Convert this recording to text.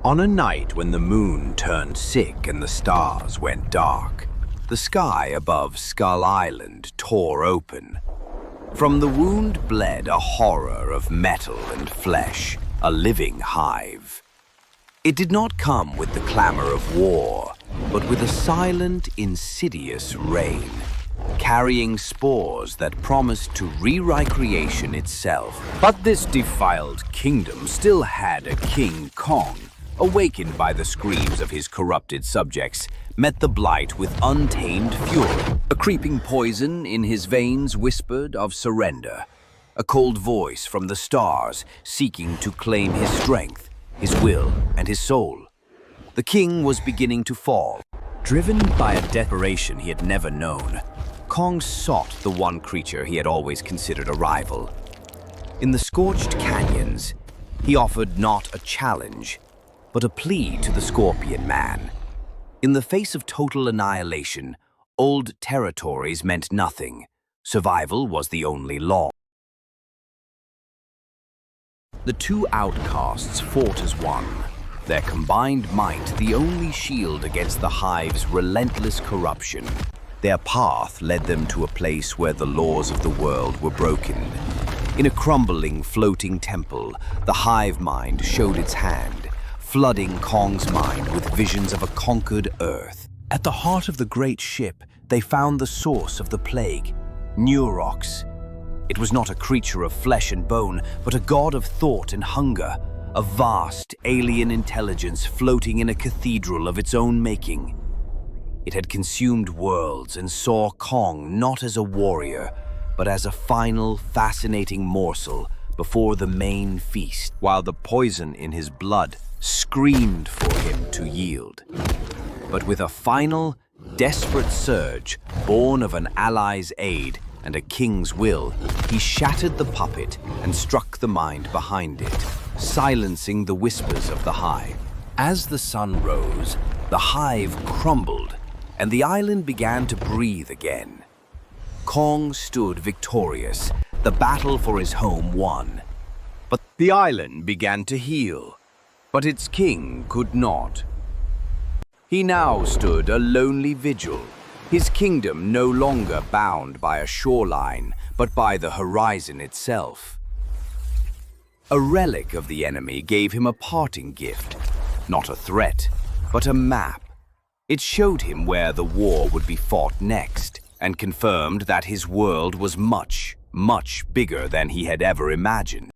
On a night when the moon turned sick and the stars went dark, the sky above Skull Island tore open. From the wound bled a horror of metal and flesh, a living hive. It did not come with the clamor of war, but with a silent, insidious reign, carrying spores that promised to rewrite creation itself. But this defiled kingdom still had a King Kong, awakened by the screams of his corrupted subjects, met the blight with untamed fury. A creeping poison in his veins whispered of surrender, a cold voice from the stars seeking to claim his strength, his will, and his soul. The king was beginning to fall. Driven by a desperation he had never known, Kong sought the one creature he had always considered a rival. In the scorched canyons, he offered not a challenge, but a plea to the Scorpion Man. In the face of total annihilation, old territories meant nothing. Survival was the only law. The two outcasts fought as one, their combined might the only shield against the Hive's relentless corruption. Their path led them to a place where the laws of the world were broken. In a crumbling, floating temple, the Hive mind showed its hand, flooding Kong's mind with visions of a conquered Earth. At the heart of the great ship, they found the source of the plague, Neurox. It was not a creature of flesh and bone, but a god of thought and hunger, a vast, alien intelligence floating in a cathedral of its own making. It had consumed worlds and saw Kong not as a warrior, but as a final, fascinating morsel before the main feast, while the poison in his blood screamed for him to yield. But with a final, desperate surge, born of an ally's aid and a king's will, he shattered the puppet and struck the mind behind it, silencing the whispers of the Hive. As the sun rose, the Hive crumbled, and the island began to breathe again. Kong stood victorious, the battle for his home won. But the island began to heal. But its king could not. He now stood a lonely vigil, his kingdom no longer bound by a shoreline, but by the horizon itself. A relic of the enemy gave him a parting gift, not a threat, but a map. It showed him where the war would be fought next, and confirmed that his world was much, much bigger than he had ever imagined.